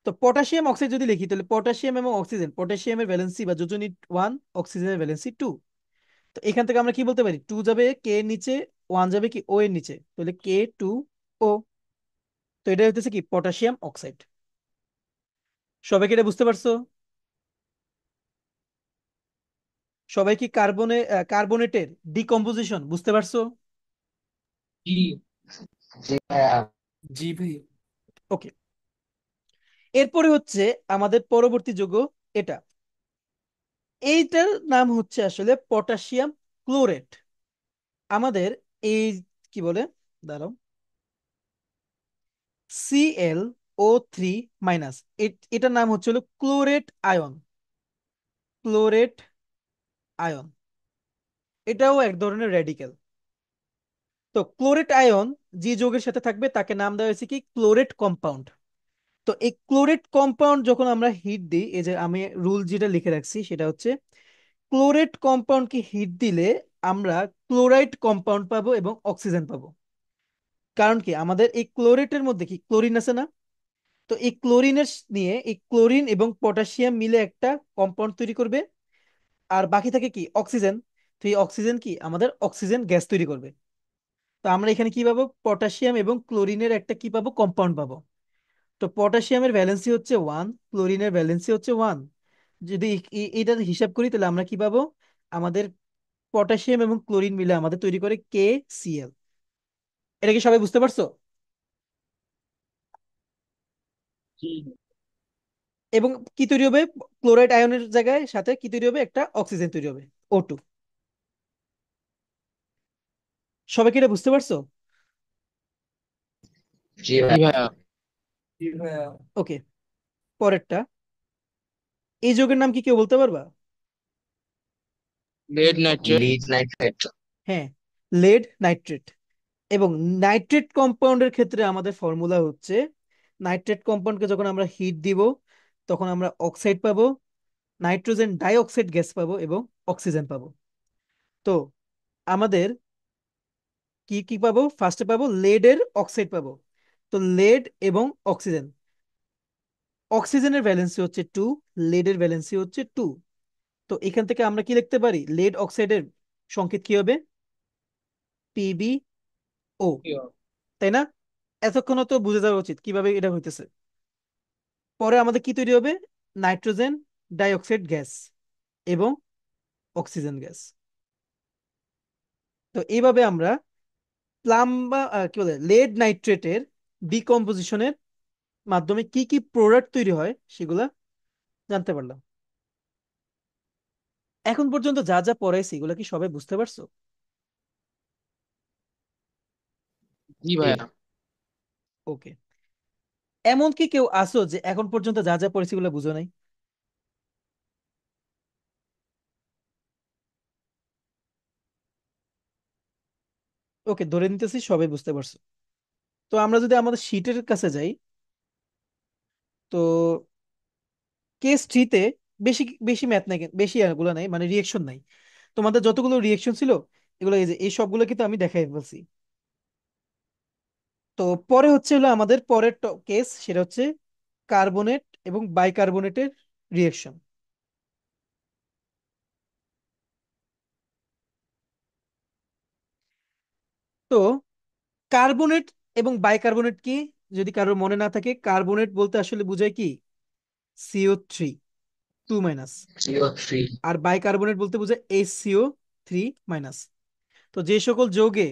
তো পটাশিয়াম অক্সাইড যদি লিখি তাহলে পটাশিয়াম এবং অক্সিজেন, পটাশিয়ামের ভ্যালেন্সি বা যোজনী 1, অক্সিজেনের ভ্যালেন্সি 2। তো এখান থেকে আমরা কি বলতে পারি, 2 যাবে কে এর নিচে, 1 যাবে কি ও এর নিচে, তাহলে K2O। তো এটা হচ্ছে কি পটাশিয়াম অক্সাইড। সবাই কি এটা বুঝতে পারছো? সবাই কি কার্বনেটের ডিকম্পোজিশন বুঝতে পারছো? জি। জি ভাইয়া। জি ভাই। ওকে। এরপরে হচ্ছে আমাদের পরবর্তী যৌগ, এটা, এইটার নাম হচ্ছে আসলে পটাশিয়াম ক্লোরেট। আমাদের এই কি বলে, দাঁড়াও, Cl O3 মাইনাস, এটার নাম হচ্ছে হলো ক্লোরেট আয়ন। ক্লোরেট আয়ন, এটাও এক ধরনের রেডিক্যাল। তো ক্লোরেট আয়ন যে যৌগের সাথে থাকবে তাকে নাম দেওয়া হয়েছে কি ক্লোরেট কম্পাউন্ড। তো এই ক্লোরেট কম্পাউন্ড যখন আমরা হিট দিই, এই যে আমি রুল যেটা লিখে রাখছি সেটা হচ্ছে, ক্লোরেট কম্পাউন্ডকে হিট দিলে আমরা ক্লোরাইড কম্পাউন্ড পাবো এবং অক্সিজেন পাবো। কারণ কি, আমাদের এই ক্লোরেটের মধ্যে কি ক্লোরিন আছে না? তো এই ক্লোরিনের নিয়ে এই ক্লোরিন এবং পটাশিয়াম মিলে একটা কম্পাউন্ড তৈরি করবে, আর বাকি থাকে কি অক্সিজেন। তো এই অক্সিজেন কি আমাদের অক্সিজেন গ্যাস তৈরি করবে। তো আমরা এখানে কি পাবো, পটাশিয়াম এবং ক্লোরিনের একটা কি পাবো, কম্পাউন্ড পাবো। তো পটাশিয়ামের ভ্যালেন্সি হচ্ছে 1, ক্লোরিনের ভ্যালেন্সি হচ্ছে 1। যদি এটা হিসাব করি তাহলে আমরা কি পাবো, আমাদের পটাশিয়াম এবং ক্লোরিন মিলে আমাদের তৈরি করে KCl। এটা কি সবাই বুঝতে পারছো? জি। এবং কি তৈরি হবে, ক্লোরাইড আয়নের জায়গায় সাথে কি তৈরি হবে, একটা অক্সিজেন তৈরি হবে, O2। সবাই কি এটা বুঝতে পারছো? জি জি ভাই। ভাইয়া। জি ভাইয়া। ওকে, পরেরটা। এই যৌগের নাম কি কেউ বলতে পারবা? Lead nitrate. Lead nitrate. হ্যাঁ, লেড নাইট্রেট। এবং নাইট্রেট কম্পাউন্ডের ক্ষেত্রে আমাদের ফর্মুলা হচ্ছে, নাইট্রেট কম্পাউন্ডকে যখন আমরা হিট দিব তখন আমরা অক্সাইড পাবো, নাইট্রোজেন ডাই অক্সাইড গ্যাস পাবো এবং অক্সিজেন পাবো। তো আমাদের কি কি পাবো, ফার্স্টে পাবো লেডের অক্সাইড পাবো। তো লেড এবং অক্সিজেন, অক্সিজেনের ভ্যালেন্সি হচ্ছে 2, লেডের ভ্যালেন্সি হচ্ছে 2। তো এখান থেকে আমরা কি লিখতে পারি, লেড অক্সাইডের সংকেত কি হবে, PbO, তাই না? এতক্ষণ তো বুঝে যাওয়া উচিত কিভাবে এটা হইতেছে। পরে আমাদের কি তৈরি হবে, নাইট্রোজেন ডাইঅক্সাইড গ্যাস এবং অক্সিজেন গ্যাস। তো এইভাবে আমরা প্লাম বা কি বলে লেড নাইট্রেটের ডিকম্পোজিশনের মাধ্যমে কি কি প্রোডাক্ট তৈরি হয় সেগুলা জানতে পারলাম। এখন পর্যন্ত যা যা পড়াইছি এগুলা কি সবাই বুঝতে পারছো? জি জি। ভাইয়া। ওকে। এমন কি কেউ আসো যে এখন পর্যন্ত যা যা পড়েছি এগুলো বুঝো নাই? ওকে, ধরে নিতেছি সবাই বুঝতে পারছো। তো আমরা যদি আমাদের শীটের কাছে যাই, তো কেস 3-তে বেশি বেশি ম্যাথ নাই, বেশি এগুলো নাই, মানে রিয়েকশন নাই। তোমাদের যতগুলো রিয়েকশন ছিল এগুলো এই যে এই সবগুলো কিন্তু আমি দেখাই ফেলছি। তো পরে হচ্ছে হলো আমাদের পরের কেস, সেটা হচ্ছে কার্বনেট এবং বাইকার্বনেটের রিয়েকশন। তো কার্বনেট এবং বাইকার্বনেট কি, যদি কারোর মনে না থাকে, কার্বনেট বলতে আসলে বোঝায় কি, CO3 2-। CO3। আর বাইকার্বনেট বলতে বোঝায় HCO3-। তো যে সকল যৌগে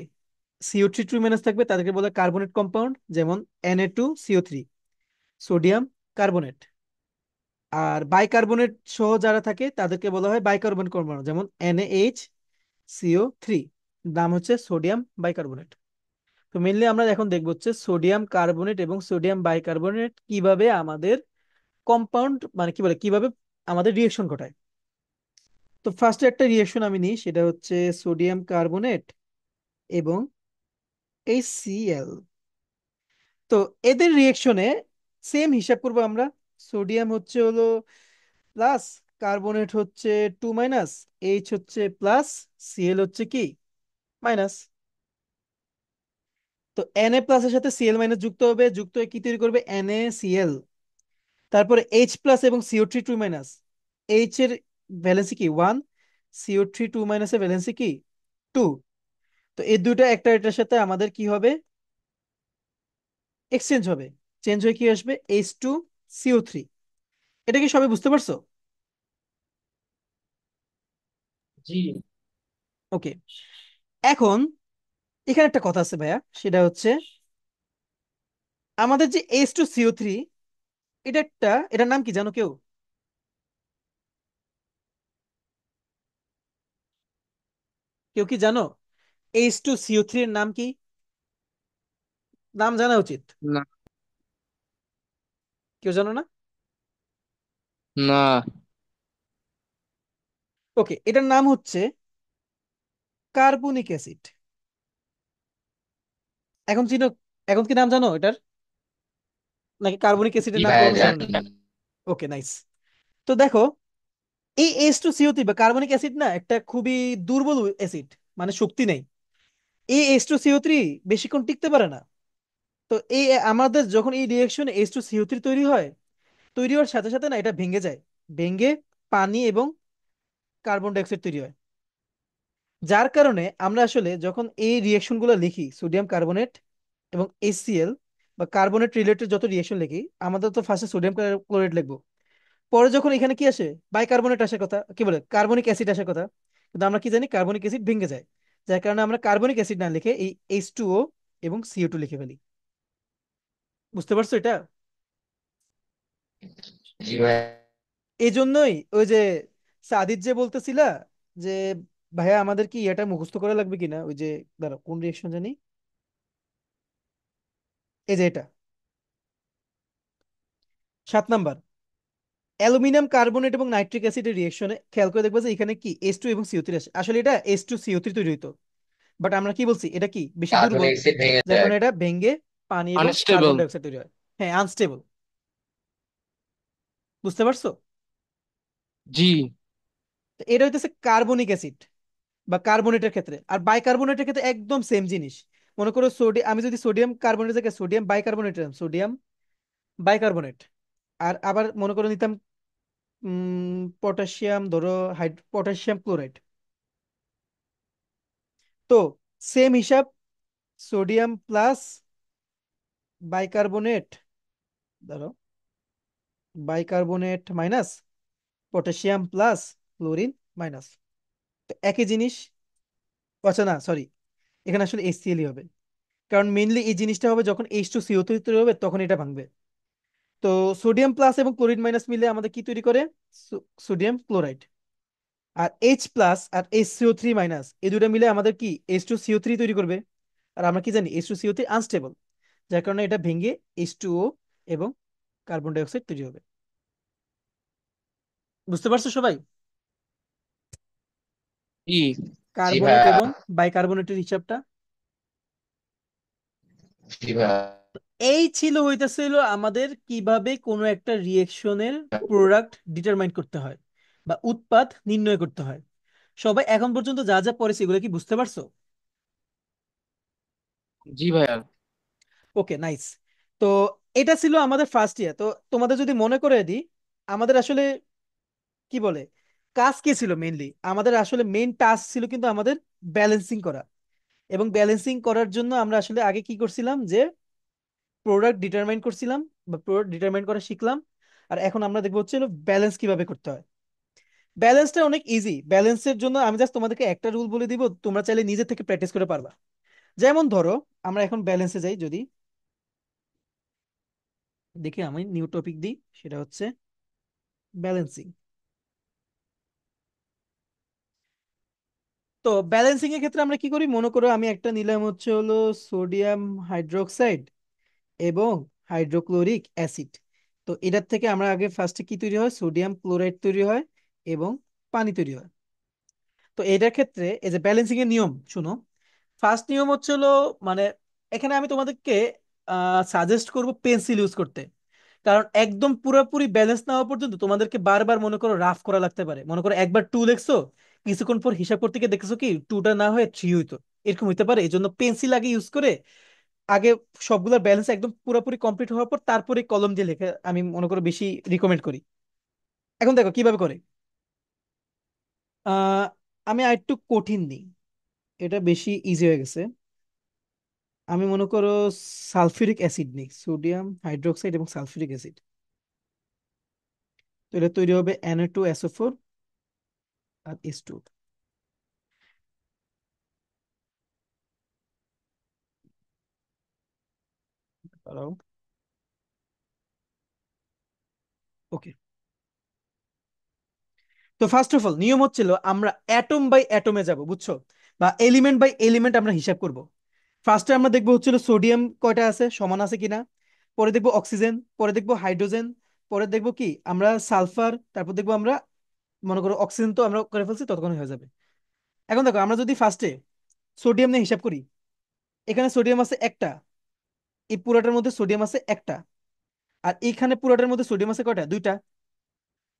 CO3 2- থাকবে তাদেরকে বলে কার্বনেট কম্পাউন্ড, যেমন Na2CO3, সোডিয়াম কার্বনেট। আর বাইকার্বনেট সহ যারা থাকে তাদেরকে বলা হয় বাইকার্বনেট কম্পাউন্ড, যেমন NaHCO3, নাম হচ্ছে সোডিয়াম বাইকার্বনেট। তো মেনলি আমরা এখন দেখবো হচ্ছে সোডিয়াম কার্বনেট এবং সোডিয়াম বাইকার্বনেট কিভাবে আমাদের কম্পাউন্ড, মানে কি বলে, কিভাবে আমাদের রিয়েকশন ঘটায়। তো ফার্স্টে একটা রিয়েকশন আমি নিই, সেটা হচ্ছে সোডিয়াম কার্বনেট এবং HCl। তো এদের রিয়েকশনে সেম হিসাব করবো আমরা। সোডিয়াম হচ্ছে হলো প্লাস, কার্বনেট হচ্ছে 2-, এইচ হচ্ছে প্লাস, Cl হচ্ছে কি মাইনাস। তো Na+ এর সাথে Cl- যুক্ত হবে, যুক্ত হয়ে কি তৈরি করবে, NaCl। তারপরে H+ এবং CO3 2-। এইচ এর ভ্যালেন্সি কি 1, CO3 2- এর ভ্যালেন্সি কি 2। তো এই দুটো একটা এটার সাথে আমাদের কি হবে, এক্সচেঞ্জ হবে, চেঞ্জ হয়ে কি আসবে, H2CO3। এটা কি সবাই বুঝতে পারছো? জি। ওকে। এখন এখানে একটা কথা আছে ভাইয়া, সেটা হচ্ছে আমাদের যে H2CO3, এটার নাম কি জানো কেউ? কেউ কি জানো H2CO3 এর নাম কি? নাম জানা উচিত। না। কেউ জানো না? না। ওকে, এটার নাম হচ্ছে কার্বনিক অ্যাসিড। এখন চিনো, এখন কি নাম জানো এটার, নাকি কার্বনিক জি অ্যাসিডের নাম ভাইয়া কখনো শোনো জানি। নাই? ওকে, নাইস। তো দেখো, এই H2CO3 বা কার্বনিক অ্যাসিড না একটা খুবই দুর্বল অ্যাসিড, মানে শক্তি নেই। এই H2CO3 বেশিক্ষণ টিকতে পারে না। তো এই আমাদের যখন এই রিয়েকশন H2CO3 তৈরি হয়, তৈরি হওয়ার সাথে সাথে না এটা ভেঙে যায়, ভেঙে পানি এবং কার্বন ডাই অক্সাইড তৈরি হয়। যার কারণে আমরা আসলে যখন এই রিয়েকশন গুলো লিখি, সোডিয়াম কার্বনেট এবং HCl বা কার্বনেট রিলেটেড যত রিয়েকশন লিখি, আমাদের তো ফার্স্টে সোডিয়াম ক্লোরাইড লিখবো। পরে যখন এখানে কি আসে, বাইকার্বনেট আসার কথা, কি বলে কার্বনিক অ্যাসিড আসার কথা, কিন্তু আমরা কি জানি কার্বনিক অ্যাসিড ভেঙে যায়। যার কারণে আমরা কার্বনিক অ্যাসিড না লিখে এই H2O এবং CO2 লিখে ফেলি। বুঝতে পারছো এটা? জি ভাই। এই জন্যই ওই যে সাদিত যে বলতেছিলা যে ভাইয়া আমাদের কি এটা মুখস্থ করা লাগবে কিনা, ওই যে দাঁড়াও কোন রিয়েকশন জানি, এই যে এটা 7 নাম্বার, অ্যালুমিনিয়াম কার্বনেট এবং নাইট্রিক অ্যাসিডের রিয়েকশনে খেয়াল করে দেখবা যে এখানে কি H2 এবং CO3 আসে। আসলে এটা H2CO3 তৈরি হইতো, বাট আমরা কি বলছি এটা কি বেশি দুর্বল, কার্বনিক অ্যাসিড ভেঙে যার যায়। কারণে এটা ভেঙে পানি এবং আনস্টেবল। কার্বন ডাই অক্সাইড তৈরি হয়। হ্যাঁ, আনস্টেবল। বুঝতে পারছো? জি তো এটা হইতেছে কার্বনিক অ্যাসিড বা কার্বনেটের ক্ষেত্রে। আর বাইকার্বনেটের ক্ষেত্রে একদম সেম জিনিস। মনে করো সোডিয়াম, আমি যদি সোডিয়াম কার্বনেটের জায়গায় সোডিয়াম বাইকার্বনেট নিতাম, সোডিয়াম বাইকার্বনেট। আর আবার মনে করে নিতাম পটাশিয়াম, ধরো পটাশিয়াম ক্লোরাইড। তো সেম হিসাব, সোডিয়াম প্লাস বাইকার্বনেট, ধরো bicarbonate minus potassium plus chlorine minus, তো একই জিনিস। আচ্ছা না, সরি, এখানে আসলে HCl হবে, কারণ মেইনলি এই জিনিসটা হবে যখন H2CO3 তৈরি হবে তখন এটা ভাঙবে। তো সোডিয়াম প্লাস এবং ক্লোরিন মাইনাস মিলে আমাদের কি তৈরি করে, সোডিয়াম ক্লোরাইড। আর H প্লাস আর HCO3 মাইনাস এই দুটো মিলে আমাদের কি H2CO3 তৈরি করবে। আর আমরা কি জানি H2CO3 আনস্টেবল, যার কারণে এটা ভেঙে H2O এবং কার্বন ডাই অক্সাইড তৈরি হবে। বুঝতে পারছো সবাই? জি জি কার্বনেট ভাইয়া। এবং বাইকার্বনেটের হিসাবটা। জি ভাইয়া। এই ছিল হইতেছিল আমাদের কিভাবে কোনো একটা রিয়েকশনের প্রোডাক্ট ডিটারমাইন করতে হয় বা উৎপাদ নির্ণয় করতে হয়। সবাই এখন পর্যন্ত যা যা পড়েছে এগুলো কি বুঝতে পারছো? জি ভাইয়া। ওকে, নাইস। তো এটা ছিল আমাদের ফার্স্ট ইয়ার। তো তোমাদের যদি মনে করে দিই, আমাদের আসলে কি বলে কাজ কি ছিল, মেইনলি আমাদের আসলে মেইন টাস্ক ছিল কিন্তু আমাদের ব্যালেন্সিং করা। এবং ব্যালেন্সিং করার জন্য আমরা আসলে আগে কি করছিলাম যে প্রোডাক্ট ডিটারমাইন করছিলাম বা প্রোডাক্ট ডিটারমাইন করা শিখলাম। আর এখন আমরা দেখবো হচ্ছে ব্যালেন্স কিভাবে করতে হয়। ব্যালেন্সটা অনেক ইজি। ব্যালেন্সের জন্য আমি জাস্ট তোমাদেরকে একটা রুল বলে দিব, তোমরা চাইলে নিজে থেকে প্র্যাকটিস করে পারবা। যেমন ধরো আমরা এখন ব্যালেন্সে যাই, যদি দেখি আমি নিউ টপিক দিই, সেটা হচ্ছে ব্যালেন্সিং। তো ব্যালেন্সিং এর ক্ষেত্রে আমরা কি করি, মনে করো আমি একটা নিলাম হচ্ছে হলো সোডিয়াম হাইড্রোক্সাইড এবং হাইড্রোক্লোরিক অ্যাসিড। তো এটার থেকে আমরা আগে ফার্স্টে কি তৈরি হয়, সোডিয়াম ক্লোরাইড তৈরি হয় এবং পানি তৈরি হয়। তো এটার ক্ষেত্রে এই যে ব্যালেন্সিং এর নিয়ম শুনো। ফার্স্ট নিয়ম হচ্ছে হলো, মানে এখানে আমি তোমাদেরকে সাজেস্ট করব পেন্সিল ইউজ করতে। কারণ একদম পুরোপুরি ব্যালেন্স না হওয়া পর্যন্ত তোমাদেরকে বারবার মনে করো রাফ করা লাগতে পারে। মনে করো একবার 2 লিখছো, কিছুক্ষণ পর হিসাব করতে গিয়ে দেখছো কি 2টা না হয়ে 3 হইতো, এরকম হইতে পারে। এই জন্য পেন্সিল আগে ইউজ করে আগে সবগুলোর ব্যালেন্স একদম পুরোপুরি কমপ্লিট হওয়ার পর তারপরে কলম দিয়ে লেখা আমি মনে করো বেশি রিকমেন্ড করি। এখন দেখো কিভাবে করে। আহ আমি আরেকটু কঠিন দিই, এটা বেশি ইজি হয়ে গেছে। আমি মনে করো সালফিউরিক অ্যাসিড নিই, সোডিয়াম হাইড্রোক্সাইড এবং সালফিউরিক অ্যাসিড। তো এটা তৈরি হবে Na2SO4 আর H2। দাঁড়াও, ওকে। তো ফার্স্ট অফ অল নিয়ম হচ্ছিল আমরা অ্যাটম বাই অ্যাটমে যাব, বুঝছো, বা এলিমেন্ট বাই এলিমেন্ট আমরা হিসাব করব। ফার্স্টে আমরা দেখবো হচ্ছিল সোডিয়াম কয়টা আছে, সমান আছে কিনা। পরে দেখবো অক্সিজেন, পরে দেখবো হাইড্রোজেন, পরে দেখবো কি আমরা সালফার, তারপর দেখবো আমরা মনে করো অক্সিজেন তো আমরা করে ফেলছি, ততক্ষণ হয়ে যাবে। এখন দেখো আমরা যদি ফার্স্টে সোডিয়াম নিয়ে হিসাব করি, এখানে সোডিয়াম আছে একটা, এই পুরাটার মধ্যে সোডিয়াম আছে একটা, আর এইখানে পুরাটার মধ্যে সোডিয়াম আছে কয়টা, দুইটা।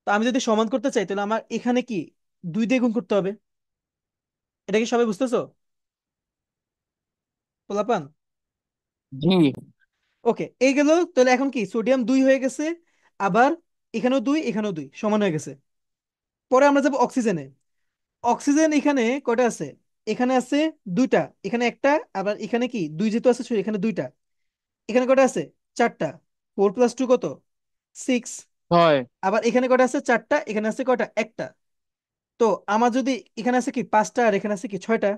তো আমি যদি সমান করতে চাই তাহলে আমার এখানে কি 2 দিয়ে গুণ করতে হবে। এটা কি সবাই বুঝতেছো পোলাপান? জি ওকে, এই গেল। তাহলে এখন কি সোডিয়াম 2 হয়ে গেছে, আবার এখানেও 2 এখানেও 2 সমান হয়ে গেছে। পরে আমরা যাবো অক্সিজেনে। অক্সিজেন এখানে কয়টা আছে? এখানে আছে দুইটা, এখানে একটা, আবার এখানে কি 2 যেহেতু আছে এখানে দুইটা। এখানে কয়টা আছে? চারটা। 4 + 2 কত? 6। হয়। আবার এখানে কয়টা আছে? চারটা। এখানে আছে কয়টা? একটা। তো আমার যদি এখানে আছে কি পাঁচটা, আর এখানে আছে কি ছয়টা।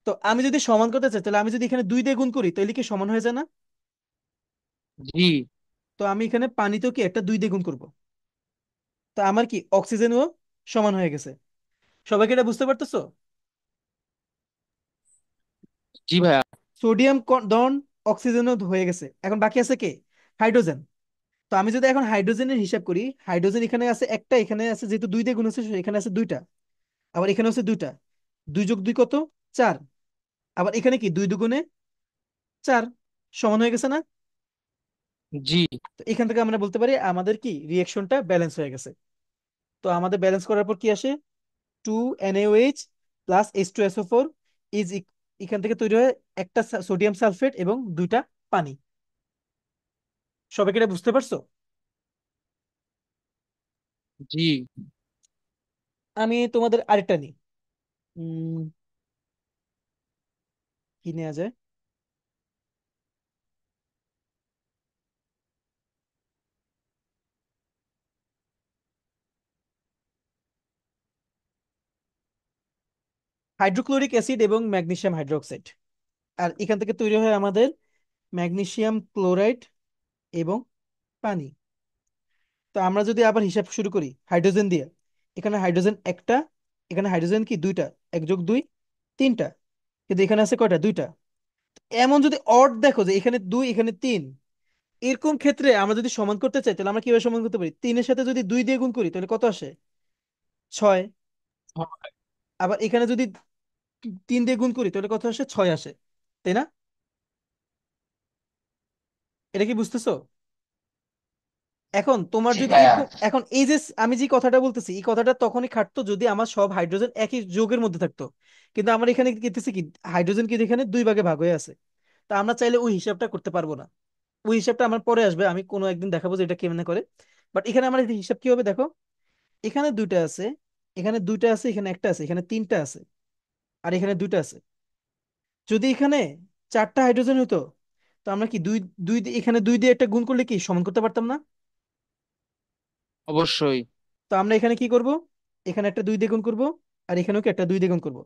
তো আমি যদি সমান করতে চাই তাহলে আমি যদি এখানে 2 দিয়ে গুণ করি তাহলে কি সমান হয়ে যায় না? জি তো আমি এখানে পানিতেও কি একটা 2 দিয়ে গুণ করবো। তো আমার কি অক্সিজেনও সমান হয়ে গেছে। সবাইকে এটা বুঝতে পারতেছো? জি ভাইয়া। সোডিয়াম দহন অক্সিজেনও হয়ে গেছে, এখন বাকি আছে কে? হাইড্রোজেন। তো আমি যদি এখন হাইড্রোজেনের হিসাব করি, হাইড্রোজেন এখানে আছে একটা, এখানে আছে যেহেতু 2 দিয়ে গুণ আছে এখানে আছে দুইটা, আবার এখানে আছে দুইটা। 2 + 2 কত? 4। আবার এখানে কি 2 × 2 = 4, সমান হয়ে গেছে না? জি তো এখান থেকে আমরা বলতে পারি আমাদের কি রিয়েকশনটা ব্যালেন্স হয়ে গেছে। তো আমাদের ব্যালেন্স করার পর কি আসে? 2NaOH প্লাস H2SO4 ইজ, এখান থেকে তৈরি হয় একটা সোডিয়াম সালফেট এবং দুইটা পানি। সবাইকে এটা বুঝতে পারছো? জি আমি তোমাদের আরেকটা নিই। উম, কি নেওয়া যায়? হাইড্রোক্লোরিক অ্যাসিড এবং ম্যাগনেসিয়াম হাইড্রোক্সাইড, আর এখান থেকে তৈরি হয় আমাদের ম্যাগনেসিয়াম ক্লোরাইড এবং পানি। তো আমরা যদি আবার হিসাব শুরু করি হাইড্রোজেন দিয়ে, এখানে হাইড্রোজেন একটা, এখানে হাইড্রোজেন কি দুইটা, 1 + 2 তিনটা, কিন্তু এখানে আছে কয়টা? দুইটা। এমন যদি অড দেখো যে এখানে 2 এখানে 3, এরকম ক্ষেত্রে আমরা যদি সমান করতে চাই তাহলে আমরা কিভাবে সমান করতে পারি? 3-এর সাথে যদি 2 দিয়ে গুণ করি তাহলে কত আসে? 6। আবার এখানে যদি 3 দিয়ে গুণ করি তাহলে কত আসে? 6 আসে, তাই না? এটা কি বুঝতেছো? এখন তোমার জি যদি ভাইয়া। এরকম, এখন এই যে আমি যে কথাটা বলতেছি এই কথাটা তখনই খাটতো যদি আমার সব হাইড্রোজেন একই যৌগের মধ্যে থাকতো। কিন্তু আমার এখানে কি করতেছি কি, হাইড্রোজেন কি এখানে 2 ভাগে ভাগ হয়ে আছে। তা আমরা চাইলে ওই হিসাবটা করতে পারবো না। ওই হিসাবটা আমার পরে আসবে, আমি কোনো একদিন দেখাবো যে এটা কেমনে করে। বাট এখানে আমার হিসাব কি হবে দেখো, এখানে দুইটা আছে, এখানে দুইটা আছে, এখানে একটা আছে, এখানে তিনটা আছে, আর এখানে দুইটা আছে। যদি এখানে চারটা হাইড্রোজেন হতো তো আমরা কি দুই দুই এখানে 2 দিয়ে একটা গুণ করলে কি সমান করতে পারতাম না? অবশ্যই। তো আমরা এখানে কি করব? এখানে একটা 2 দিয়ে গুণ করব, আর এখানেও কি একটা 2 দিয়ে গুণ করব।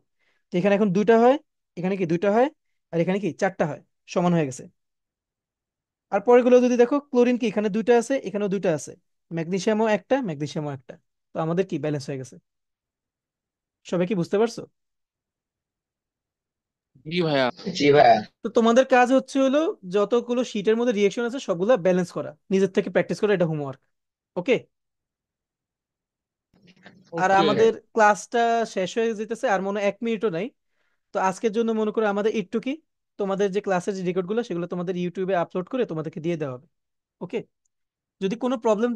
তো এখানে এখন দুইটা হয়, এখানে কি দুইটা হয়, আর এখানে কি চারটা হয়, সমান হয়ে গেছে। আর পরেরগুলো যদি দেখো, ক্লোরিন কি এখানে দুইটা আছে, এখানেও দুইটা আছে, ম্যাগনেসিয়ামও একটা, ম্যাগনেসিয়ামও একটা। তো আমাদের কি ব্যালেন্স হয়ে গেছে। সবাই কি বুঝতে পারছো? জি ভাইয়া। জি ভাইয়া। তো তোমাদের কাজ হচ্ছে হলো যতগুলো শীটের মধ্যে রিয়েকশন আছে সবগুলো ব্যালেন্স করা, নিজের থেকে প্র্যাকটিস করা, এটা হোমওয়ার্ক। ওকে। আর ওকে। আমাদের ক্লাসটা শেষ হয়ে যেতেছে, আর মনে হয় 1 মিনিটও নাই। তো আজকের জন্য মনে করো আমাদের একটু কি, তোমাদের যে ক্লাসের যে রেকর্ডগুলো সেগুলো তোমাদের ইউটিউবে আপলোড করে তোমাদেরকে দিয়ে দেওয়া হবে। ওকে। যদি কোনো প্রবলেম